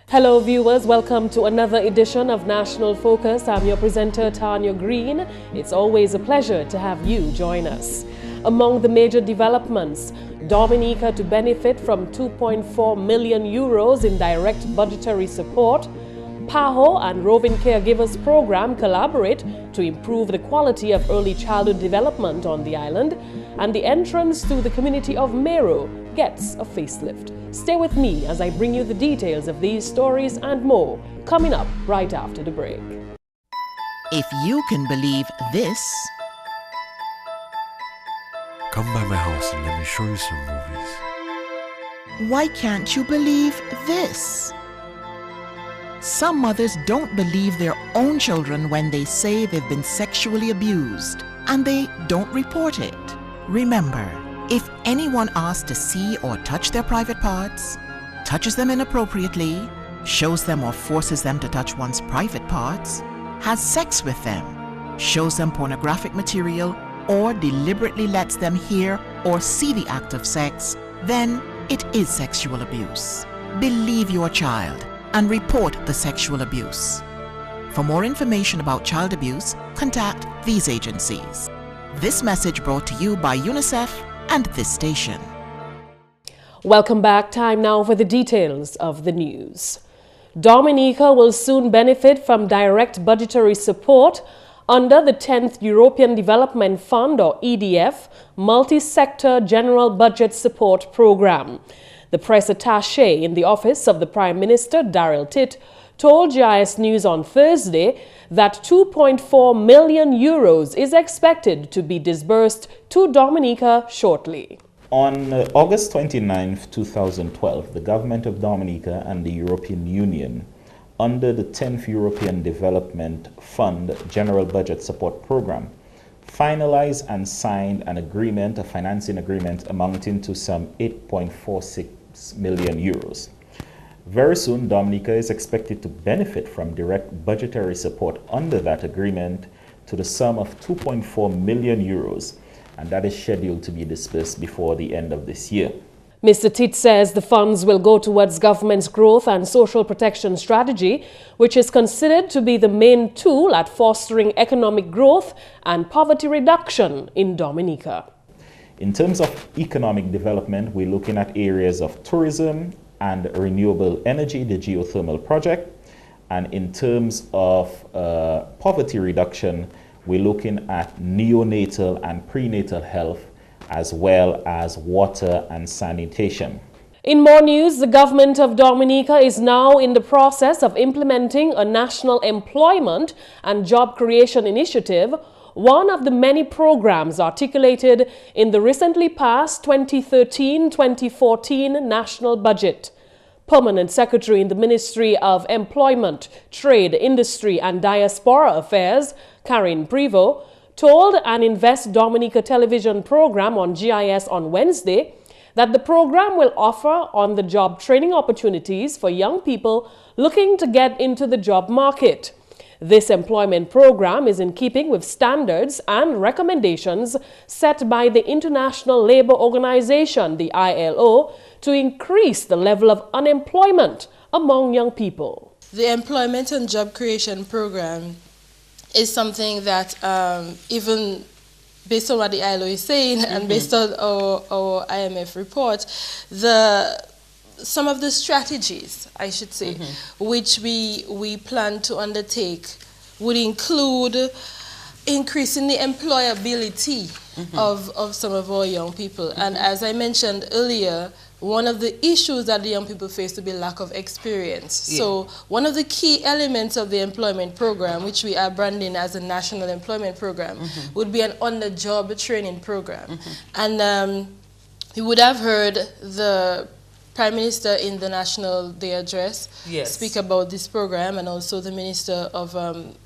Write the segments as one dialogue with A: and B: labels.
A: Hello viewers, welcome to another edition of National Focus. I'm your presenter Tarnia Green. It's always a pleasure to have you join us. Among the major developments, Dominica to benefit from 2.4 million euros in direct budgetary support. PAHO and Roving Caregivers program collaborate to improve the quality of early childhood development on the island. And the entrance to the community of Mero gets a facelift. Stay with me as I bring you the details of these stories and more, coming up right after the break.
B: If you can believe this,
C: come by my house and let me show you some movies.
B: why can't you believe this? Some mothers don't believe their own children when they say they've been sexually abused, and they don't report it. Remember, if anyone asks to see or touch their private parts, touches them inappropriately, shows them or forces them to touch one's private parts, has sex with them, shows them pornographic material, or deliberately lets them hear or see the act of sex, then it is sexual abuse. Believe your child and report the sexual abuse. For more information about child abuse, contact these agencies. This message brought to you by UNICEF and this station.
A: Welcome back. Time now for the details of the news. Dominica will soon benefit from direct budgetary support under the 10th European Development Fund, or EDF, Multi-Sector General Budget Support Program. The press attaché in the office of the Prime Minister, Daryl Titt, told GIS News on Thursday that 2.4 million euros is expected to be disbursed to Dominica shortly.
D: On August 29, 2012, the government of Dominica and the European Union, under the 10th European Development Fund General Budget Support Program, finalized and signed an agreement, a financing agreement amounting to some 8.46 million euros. Very soon, Dominica is expected to benefit from direct budgetary support under that agreement to the sum of 2.4 million euros, and that is scheduled to be disbursed before the end of this year.
A: Mr. Titt says the funds will go towards government's growth and social protection strategy, which is considered to be the main tool at fostering economic growth and poverty reduction in Dominica.
D: In terms of economic development, we're looking at areas of tourism and renewable energy, the geothermal project. And in terms of poverty reduction, we're looking at neonatal and prenatal health, as well as water and sanitation.
A: In more news, the government of Dominica is now in the process of implementing a national employment and job creation initiative, one of the many programs articulated in the recently passed 2013-2014 national budget. Permanent Secretary in the Ministry of Employment, Trade, Industry and Diaspora Affairs, Karin Prevost, told an Invest Dominica television program on GIS on Wednesday that the program will offer on-the-job training opportunities for young people looking to get into the job market. This employment program is in keeping with standards and recommendations set by the International Labour Organization, the ILO, to increase the level of unemployment among young people.
E: The Employment and Job Creation Program is something that even based on what the ILO is saying and based on our IMF report, some of the strategies, I should say, which we plan to undertake would include increasing the employability of some of our young people. And as I mentioned earlier, one of the issues that the young people face would be lack of experience. Yeah. So one of the key elements of the employment program, which we are branding as a national employment program, would be an on-the-job training program. And you would have heard the Prime Minister in the National Day address speak about this program, and also the Minister of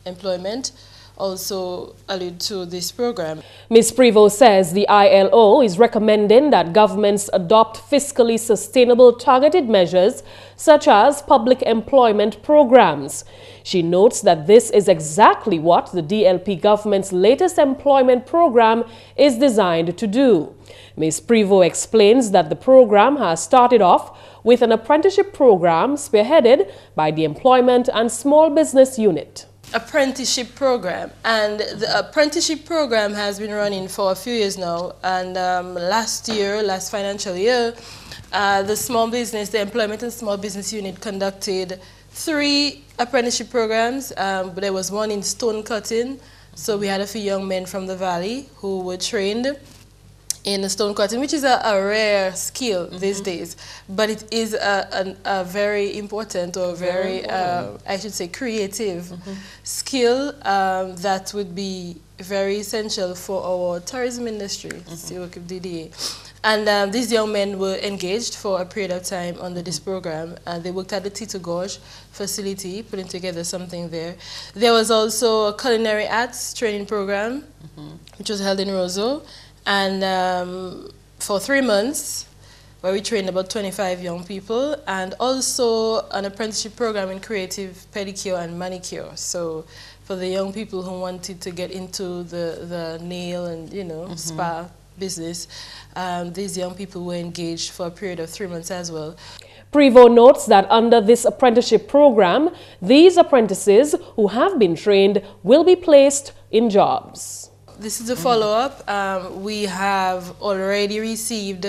E: Employment also allude to this program.
A: Ms. Prevost says the ILO is recommending that governments adopt fiscally sustainable targeted measures such as public employment programs. She notes that this is exactly what the DLP government's latest employment program is designed to do. Ms. Prevost explains that the program has started off with an apprenticeship program spearheaded by the Employment and Small Business Unit.
E: Apprenticeship program, and the apprenticeship program has been running for a few years now, and last financial year, the Employment and Small Business Unit conducted 3 apprenticeship programs. There was one in stone cutting, so we had a few young men from the valley who were trained in stone cutting, which is a rare skill these days, but it is a very important, or very I should say creative skill that would be very essential for our tourism industry, work with DDA. And these young men were engaged for a period of time under this program, and they worked at the Tito Gorge facility, putting together something there. There was also a culinary arts training program, which was held in Roseau, and for 3 months, where we trained about 25 young people, and also an apprenticeship program in creative pedicure and manicure. So for the young people who wanted to get into the nail and spa business, these young people were engaged for a period of 3 months as well.
A: Prevo notes that under this apprenticeship program, these apprentices who have been trained will be placed in jobs.
E: This is a follow-up. We have already received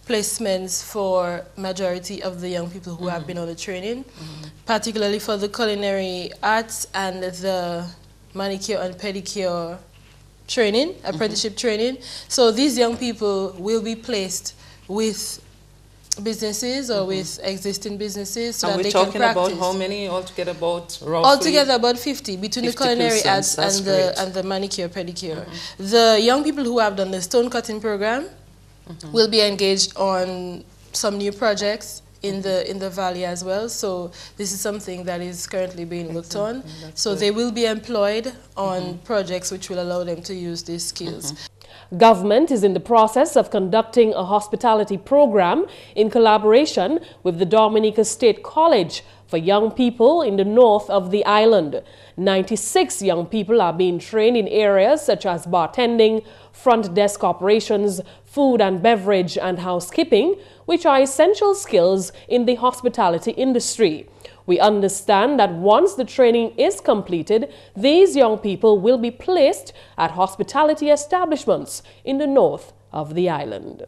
E: placements for majority of the young people who have been on the training, particularly for the culinary arts and the manicure and pedicure training, apprenticeship training. So these young people will be placed with businesses or with existing businesses, so
F: and
E: that
F: we're
E: they can
F: talking
E: practice.
F: about how many altogether? About roughly?
E: Altogether about 50 between 50 the culinary arts and the manicure pedicure. The young people who have done the stone cutting program will be engaged on some new projects in the valley as well. So this is something that is currently being worked on. So they will be employed on projects which will allow them to use these skills.
A: Government is in the process of conducting a hospitality program in collaboration with the Dominica State College for young people in the north of the island. 96 young people are being trained in areas such as bartending, front desk operations, food and beverage, and housekeeping, which are essential skills in the hospitality industry. We understand that once the training is completed, these young people will be placed at hospitality establishments in the north of the island.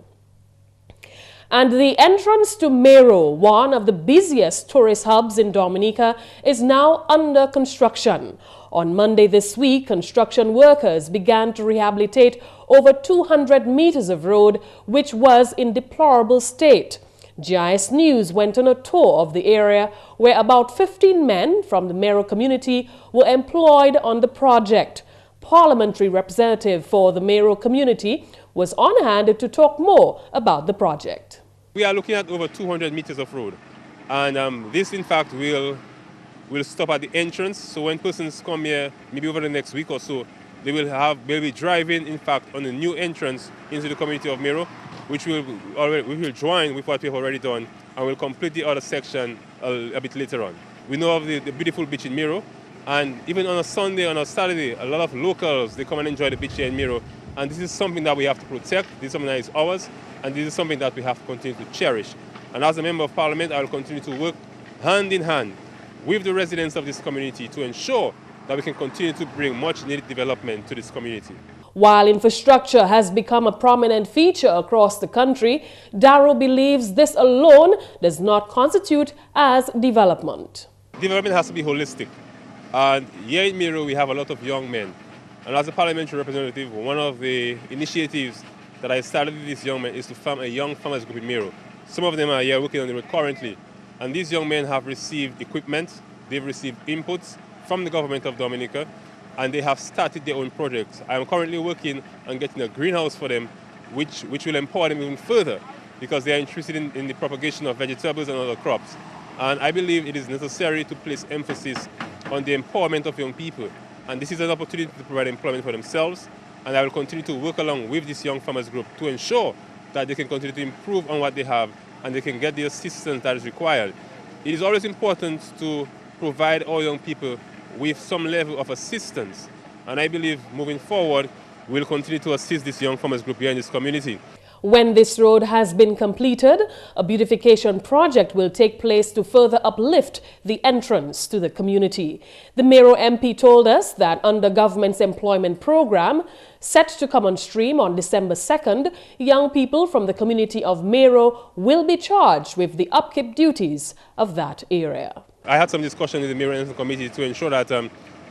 A: And the entrance to Mero, one of the busiest tourist hubs in Dominica, is now under construction. On Monday this week, construction workers began to rehabilitate over 200 meters of road, which was in deplorable state. GIS News went on a tour of the area where about 15 men from the Mero community were employed on the project. Parliamentary representative for the Mero community was on hand to talk more about the project.
G: We are looking at over 200 meters of road, and this in fact will stop at the entrance. So when persons come here, maybe over the next week or so, they'll be driving in fact on the new entrance into the community of Mero, which we will join with what we have already done, and we'll complete the other section a bit later on. We know of the beautiful beach in Mero, and even on a Sunday, on a Saturday, a lot of locals, they come and enjoy the beach here in Mero, and this is something that we have to protect. This is something that is ours, and this is something that we have to continue to cherish. And as a Member of Parliament, I will continue to work hand in hand with the residents of this community to ensure that we can continue to bring much needed development to this community.
A: While infrastructure has become a prominent feature across the country, Darrow believes this alone does not constitute as development.
G: Development has to be holistic. And here in Mero, we have a lot of young men. And as a parliamentary representative, one of the initiatives that I started with these young men is to form a young farmers group in Mero. Some of them are here working on the road currently. And these young men have received equipment, they've received inputs from the government of Dominica, and they have started their own projects. I am currently working on getting a greenhouse for them, which will empower them even further, because they are interested in the propagation of vegetables and other crops. And I believe it is necessary to place emphasis on the empowerment of young people. And this is an opportunity to provide employment for themselves. And I will continue to work along with this young farmers group to ensure that they can continue to improve on what they have and they can get the assistance that is required. It is always important to provide all young people with some level of assistance. And I believe moving forward, we'll continue to assist this young farmers group here in this community.
A: When this road has been completed, a beautification project will take place to further uplift the entrance to the community. The Mero MP told us that under government's employment program, set to come on stream on December 2nd, young people from the community of Mero will be charged with the upkeep duties of that area.
G: I had some discussion with the Mero Enhancement Committee to ensure that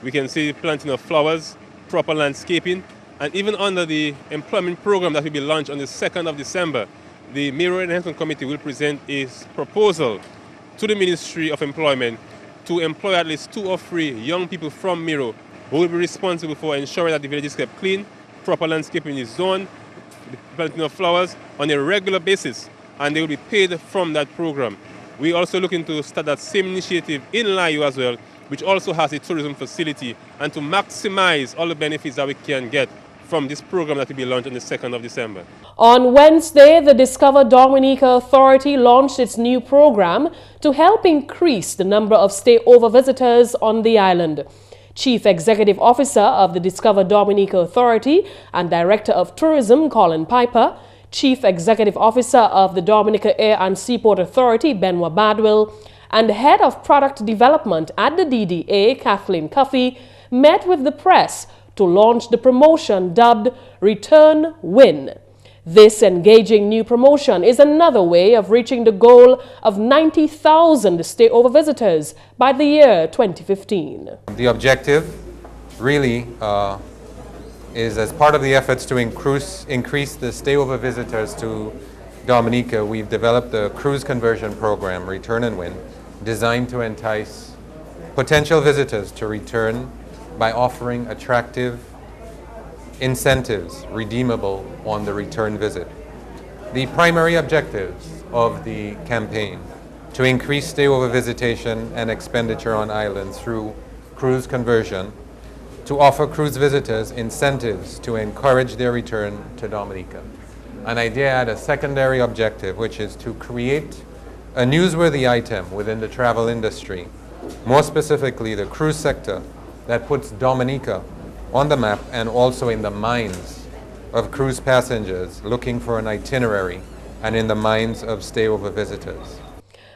G: we can see planting of flowers, proper landscaping, and even under the employment program that will be launched on the 2nd of December, the Mero Enhancement Committee will present a proposal to the Ministry of Employment to employ at least 2 or 3 young people from Mero who will be responsible for ensuring that the village is kept clean, proper landscaping is done, the planting of flowers on a regular basis, and they will be paid from that program. We also looking to start that same initiative in Layu as well, which also has a tourism facility, and to maximize all the benefits that we can get from this program that will be launched on the 2nd of December.
A: On Wednesday, the Discover Dominica Authority launched its new program to help increase the number of stay-over visitors on the island. Chief Executive Officer of the Discover Dominica Authority and Director of Tourism, Colin Piper, Chief Executive Officer of the Dominica Air and Seaport Authority, Benoit Badwill, and Head of Product Development at the DDA, Kathleen Cuffey, met with the press to launch the promotion dubbed Return Win. This engaging new promotion is another way of reaching the goal of 90,000 stay-over visitors by the year 2015.
H: The objective really is, as part of the efforts to increase the stay-over visitors to Dominica, we've developed a cruise conversion program, Return and Win, designed to entice potential visitors to return by offering attractive incentives redeemable on the return visit. The primary objectives of the campaign: to increase stay-over visitation and expenditure on islands through cruise conversion, to offer cruise visitors incentives to encourage their return to Dominica. And I dare add a secondary objective, which is to create a newsworthy item within the travel industry, more specifically the cruise sector, that puts Dominica on the map and also in the minds of cruise passengers looking for an itinerary and in the minds of stay-over visitors.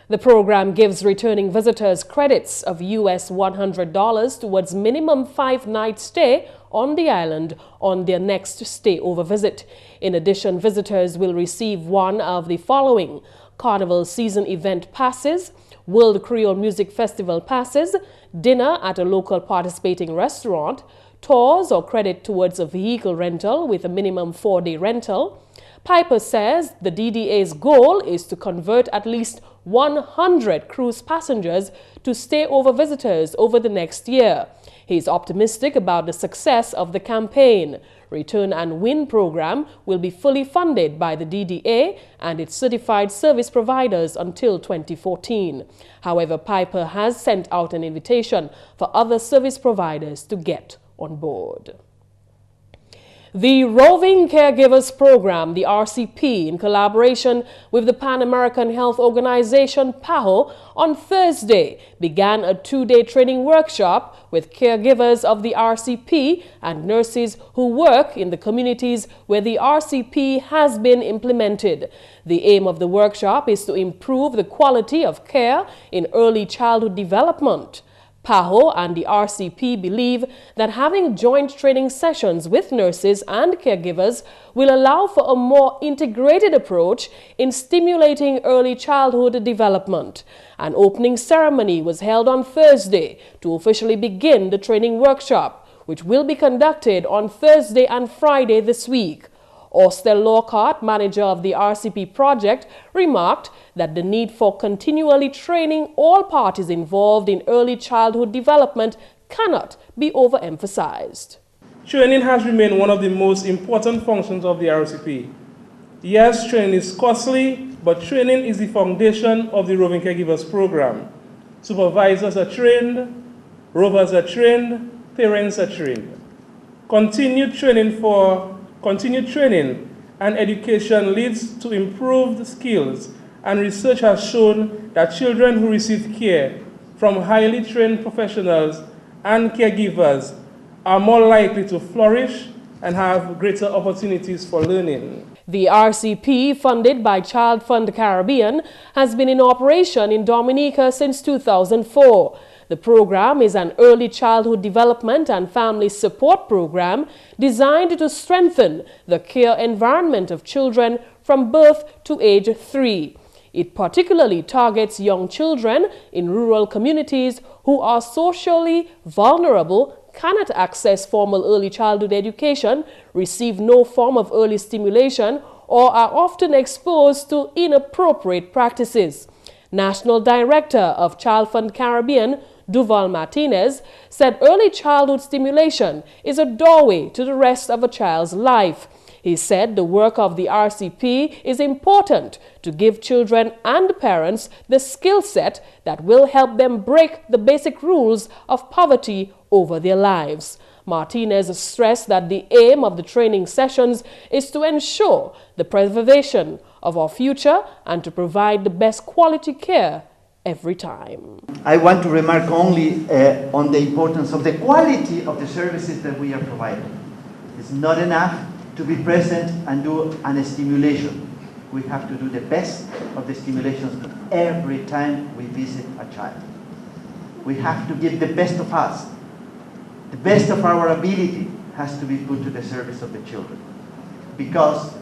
A: The program gives returning visitors credits of US $100 towards minimum 5-night stay on the island on their next stay-over visit. In addition, visitors will receive one of the following: Carnival Season Event Passes, World Creole Music Festival Passes, dinner at a local participating restaurant, tours or credit towards a vehicle rental with a minimum 4-day rental. Piper says the DDA's goal is to convert at least 100 cruise passengers to stay-over visitors over the next year. He's optimistic about the success of the campaign. Return and Win program will be fully funded by the DDA and its certified service providers until 2014. However, Piper has sent out an invitation for other service providers to get on board. The Roving Caregivers program, the RCP, in collaboration with the Pan American Health Organization, PAHO, on Thursday began a 2-day training workshop with caregivers of the RCP and nurses who work in the communities where the RCP has been implemented. The aim of the workshop is to improve the quality of care in early childhood development. PAHO and the RCP believe that having joint training sessions with nurses and caregivers will allow for a more integrated approach in stimulating early childhood development. An opening ceremony was held on Thursday to officially begin the training workshop, which will be conducted on Thursday and Friday this week. Austell Lockhart, manager of the RCP project, remarked that the need for continually training all parties involved in early childhood development cannot be overemphasized.
I: Training has remained one of the most important functions of the RCP. Yes, training is costly, but training is the foundation of the Roving Caregivers program. Supervisors are trained, rovers are trained, parents are trained. Continued training and education leads to improved skills, and research has shown that children who receive care from highly trained professionals and caregivers are more likely to flourish and have greater opportunities for learning.
A: The RCP, funded by Child Fund Caribbean, has been in operation in Dominica since 2004. The program is an early childhood development and family support program designed to strengthen the care environment of children from birth to age 3. It particularly targets young children in rural communities who are socially vulnerable, cannot access formal early childhood education, receive no form of early stimulation, or are often exposed to inappropriate practices. National Director of Child Fund Caribbean, Duval Martinez, said early childhood stimulation is a doorway to the rest of a child's life. He said the work of the RCP is important to give children and parents the skill set that will help them break the basic rules of poverty over their lives. Martinez stressed that the aim of the training sessions is to ensure the preservation of our future and to provide the best quality care every time.
J: I want to remark only on the importance of the quality of the services that we are providing. It's not enough to be present and do an stimulation. We have to do the best of the stimulations every time we visit a child. We have to give the best of us. The best of our ability has to be put to the service of the children, because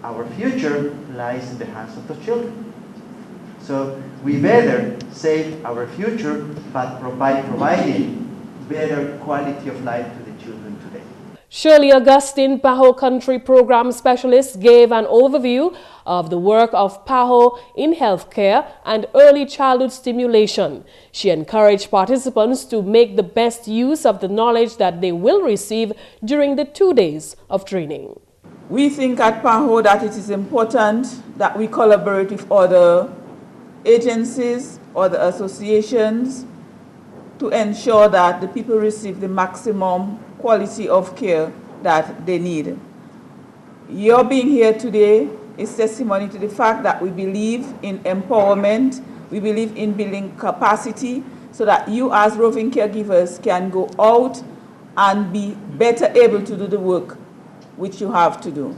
J: our future lies in the hands of the children. So we better save our future, but providing better quality of life to the children today.
A: Shirley Augustine, PAHO Country Program Specialist, gave an overview of the work of PAHO in healthcare and early childhood stimulation. She encouraged participants to make the best use of the knowledge that they will receive during the 2 days of training.
K: We think at PAHO that it is important that we collaborate with other agencies or the associations to ensure that the people receive the maximum quality of care that they need. Your being here today is testimony to the fact that we believe in empowerment, we believe in building capacity so that you as roving caregivers can go out and be better able to do the work which you have to do.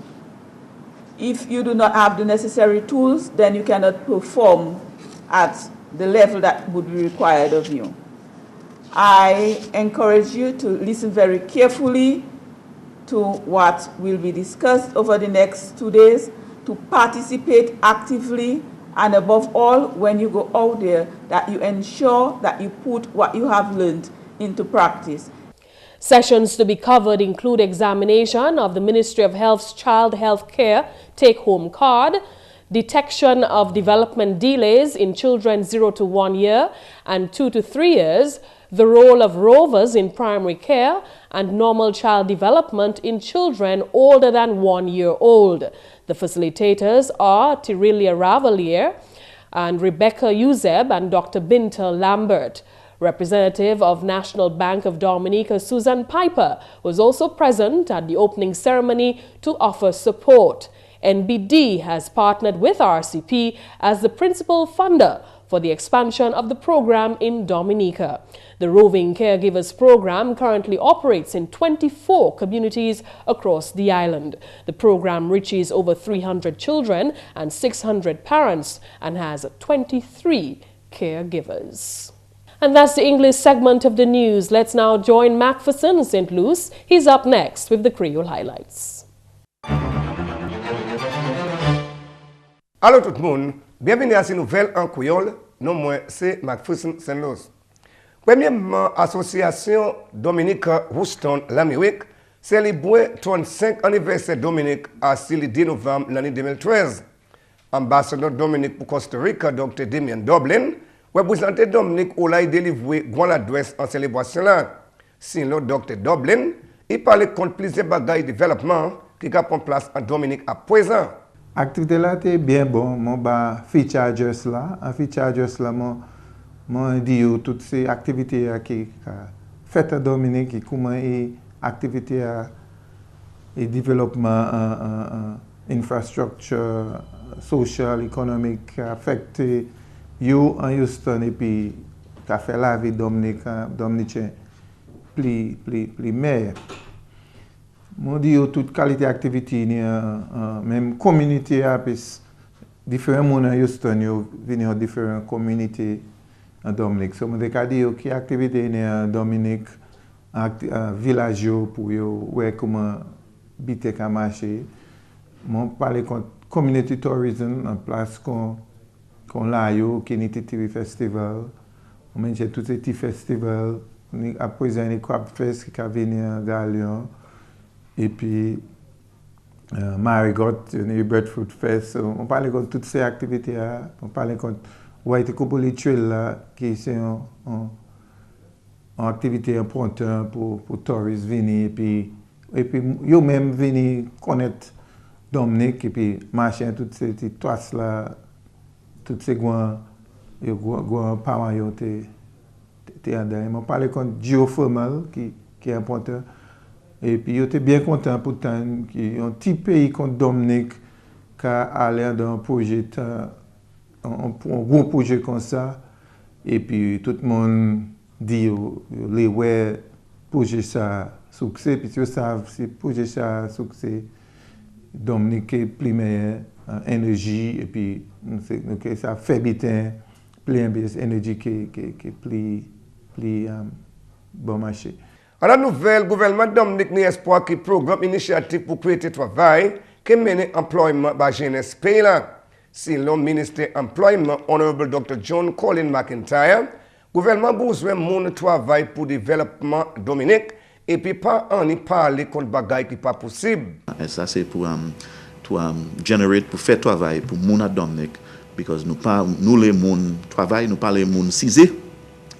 K: If you do not have the necessary tools, then you cannot perform at the level that would be required of you. I encourage you to listen very carefully to what will be discussed over the next 2 days, to participate actively, and above all, when you go out there, that you ensure that you put what you have learned into practice.
A: Sessions to be covered include examination of the Ministry of Health's Child Health Care Take-Home Card, detection of development delays in children 0 to 1 year and 2 to 3 years, the role of rovers in primary care, and normal child development in children older than 1 year old. The facilitators are Tirilia Ravalier and Rebecca Uzeb and Dr. Binta Lambert. Representative of National Bank of Dominica, Susan Piper, was also present at the opening ceremony to offer support. NBD has partnered with RCP as the principal funder for the expansion of the program in Dominica. The Roving Caregivers program currently operates in 24 communities across the island. The program reaches over 300 children and 600 parents and has 23 caregivers. And that's the English segment of the news. Let's now join McPherson in St. Luce. He's up next with the Creole highlights.
L: Allô tout le monde, bienvenue à ces nouvelles en créole. Non, moi, c'est McPherson St. Louis. Premièrement, Association Dominique Houston, l'Amérique, célèbre 35 anniversaire Dominique à le 10 novembre l'année 2013. Ambassadeur Dominique pour Costa Rica, Dr. Damien Dublin, représenté Dominique où l'a délivré grande adresse en célébration là. Sinon, Dr. Dublin, il parlait contre plusieurs bagailles de développement qui prend place en Dominique à présent.
M: Activité là était bien bon, mon ba free chargers là, en free chargers là mon dit toutes ces activités qui fait à Dominique qui comment et activités et développement infrastructure social économique affecté you en Houston et puis qu'a fait la vie dominicain plus meilleure. Moi, dis toute qualité d'activité, même communauté, différents monde à Houston, ils viennent de différentes communautés en Dominique. So, je peux dire qu'il y a activité en Dominique, en village, pour voir comment biter qu'à marcher. Je parle de community tourism, en place qu'on l'a eu, qui est un festival. On a tous ces petits festivals. Après, il y a un crab fest qui vient à Galion. Et puis, Marigot, le Breadfruit Fest. On parle de toutes ces activités. On parle de White Couple Trail, qui est une activité importante pour les touristes venir. Et puis, eux-mêmes venir connaître Dominique et puis marcher toutes ces petites traces là, toutes ces grands parents qui sont là. On parle de géoformal qui est important. Et puis, j'étais bien content pourtant qu'il y ait un petit pays comme Dominique qui a allé dans un projet, un gros projet comme ça. Et puis, tout le monde dit les ouais, projet ça succès. Puis, ils savent si le projet ça succès, Dominique est plus meilleur en énergie. Et puis, ça fait bien, plein d'énergie qui est plus bon marché.
L: À la nouvelle, gouvernement Dominique n'a espoir que programme initiative pour créer du travail qui mène employement par jeunesse pays là. Si le ministre Employment, Honorable Dr. John Colin McIntyre, gouvernement besoin de travail pour le développement Dominique et puis pas en y parler contre bagaille qui pas possible.
N: Et ça c'est pour generate pour faire travail pour mon Dominique parce que nous les monde travail nous pas les monde cisé.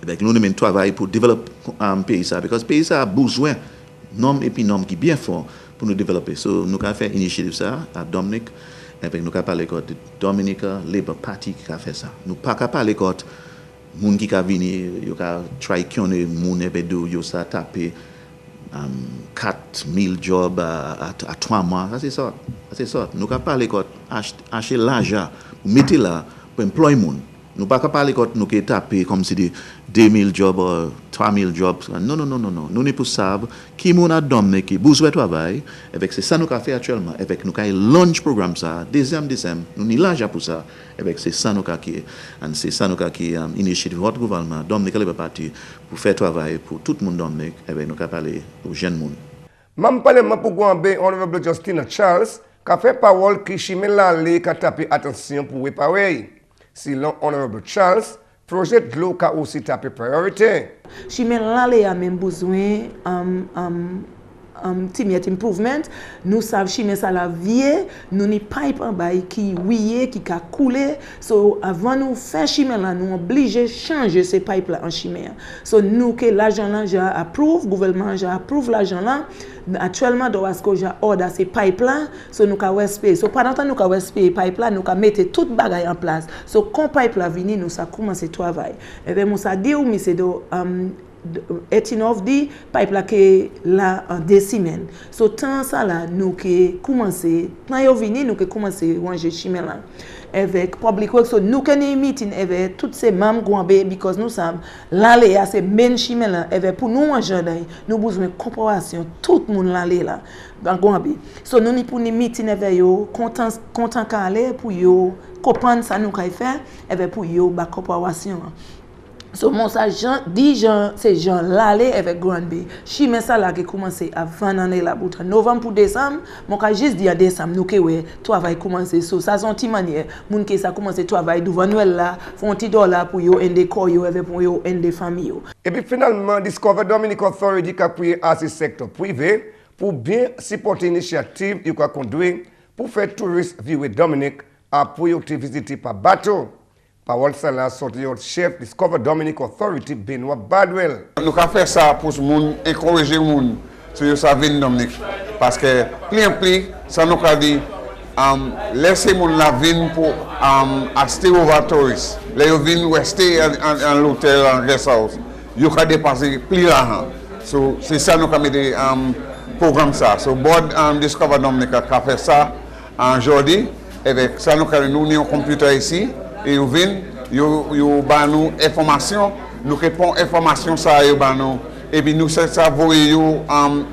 N: Avec nous nous travail pour développer un pays ça parce que pays ça a besoin normes et puis normes qui bien fort pour nous développer. So nous avons fait initiative ça à Dominique avec nous avons parlé de Dominica Labour Party qui a fait ça. Nous pas parler de monde qui a venir yo ka try kionner monde et do yo ça taper 4,000 jobs à 3 mois. Ça c'est ça. C'est ça. Nous avons parlé de acheter l'argent pour mettre là pour employer monde. Nous pas parler quand nous taper comme si des 2,000 jobs, 3,000 jobs. Non. Nous n'est pas ça. Qui mon a donné qui besoin de travail. Avec c'est ça nous avons fait actuellement. Avec nous avons launch programme ça. Décembre. Nous n'y l'argent pour ça. Avec c'est ça nous avons qui. C'est ça nous avons qui initiative votre gouvernement. Dominique Labour Party pour faire travail pour tout le monde Dominique. Avec nous avons parlé aux jeunes monde.
L: Même parlement pour Gouambe, Honorable Justina Charles, qui a fait parole qui chimé la loi qui a tapé attention pour réparer. Si l'Honorable Charles, projet de l'eau a aussi tapé priorité.
K: Chimé la loi a même besoin timid improvement. Nous savons chimé ça la vie, nous ni pipe en bas qui ouillé, qui a coulé. So avant nous faire chimé là, nous obligés changer ces pipes là en chimé. So nous que l'argent là j'ai approuve, gouvernement j'ai approuve l'argent là. Actuellement dans ce que j'ai ordre ces pipes là, so nous ka respect. So pendant temps nous ka respect pipe là, nous ka mettre toute bagaille en place. So quand pipe là vini nous ça commencer travail. Et bien moi ça dit ou mais c'est de 18 of the pipe là que là en 2 semaines. So tant ça là nous que commencer quand yo vini nous que commencer ranger chimé là avec public works so nous que ni meeting avec toutes ces membres Gouambe because nous sommes là là c'est main chimé là avec pour nous manger nous besoin coopération tout le monde là là dans Gouambe. So nous ni pour ni meeting avec yo content aller pour yo comprendre ça nous kay faire avec pour yo ba coopération. So mon ça c'est Jean l'aller avec Grande B. Chimé ça là qui commencer avant l'année là pour novembre pour décembre, mon cas juste dire décembre nous que ouais, travail commencer so ça son petit manière, moun que ça commencer travail devant Noël là, font un petit dollar pour yo aider corps yo avec pour yo aider famille yo.
L: Et puis finalement Discover Dominic Authority qui a pris à ce secteur privé pour bien supporter l'initiative qu'il a conduit pour faire touristes vivre Dominique après qu'ils visiter par bateau. Parole ça là sorti au chef Discover Dominic Authority Benoît Badwell.
O: Nous avons fait ça pour encourager les gens sur sa vie Dominique parce que plus ça nous a dit laisser les gens la vie pour acheter aux touristes. Les gens viennent rester en l'hôtel en guest house. Ils ont dépassé plus l'argent. So c'est ça nous avons mis programme ça. So board Discover Dominic a fait ça aujourd'hui avec ça nous avons un computer ici. Et vous venez, vous avez nous information, nous répondons information ça, et puis nous envoyer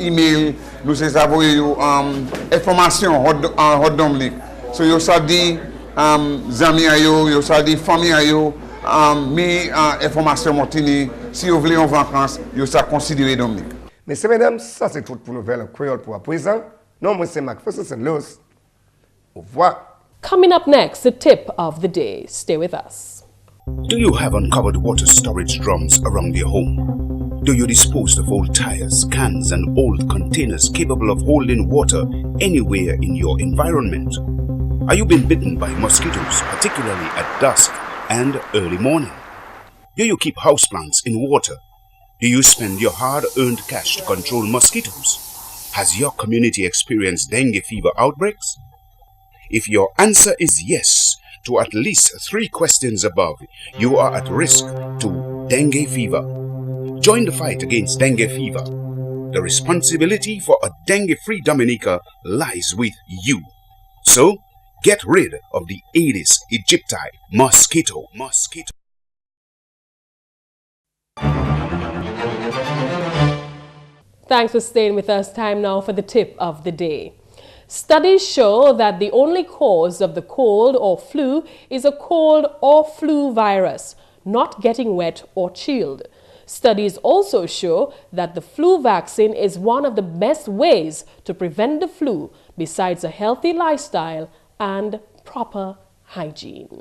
O: email, nous envoyer information hot Dominique. So yo ça dit amis yo ça dit famille yo mais information montini si vous voulez en vacances, yo ça considérer Dominique.
L: Messieurs, mesdames, ça c'est tout pour Nouvelle Créole pour à présent. Non, moi c'est McPherson, c'est Luce. Au revoir.
A: Coming up next, the tip of the day. Stay with us.
P: Do you have uncovered water storage drums around your home? Do you dispose of old tires, cans and old containers capable of holding water anywhere in your environment? Are you being bitten by mosquitoes, particularly at dusk and early morning? Do you keep houseplants in water? Do you spend your hard-earned cash to control mosquitoes? Has your community experienced dengue fever outbreaks? If your answer is yes to at least 3 questions above, you are at risk to dengue fever. Join the fight against dengue fever. The responsibility for a dengue-free Dominica lies with you. So, get rid of the Aedes aegypti mosquito.
A: Thanks for staying with us. Time now for the tip of the day. Studies show that the only cause of the cold or flu is a cold or flu virus, not getting wet or chilled. Studies also show that the flu vaccine is one of the best ways to prevent the flu, besides a healthy lifestyle and proper hygiene.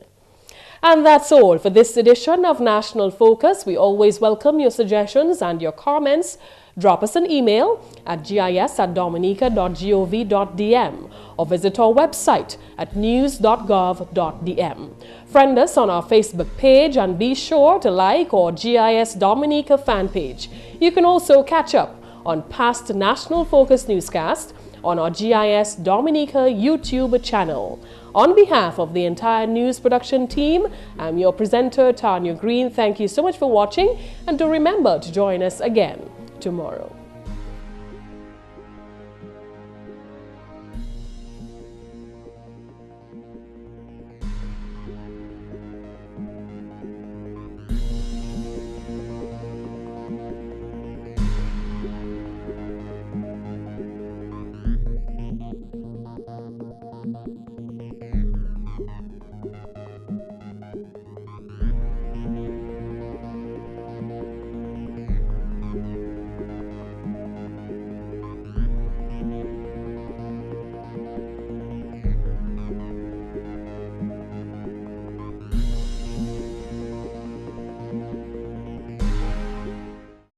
A: And that's all for this edition of National Focus. We always welcome your suggestions and your comments. Drop us an email at gis@dominica.gov.dm or visit our website at news.gov.dm. Friend us on our Facebook page and be sure to like our GIS Dominica fan page. You can also catch up on past National Focus newscasts on our GIS Dominica YouTube channel. On behalf of the entire news production team, I'm your presenter, Tarnia Green. Thank you so much for watching, and do remember to join us again tomorrow.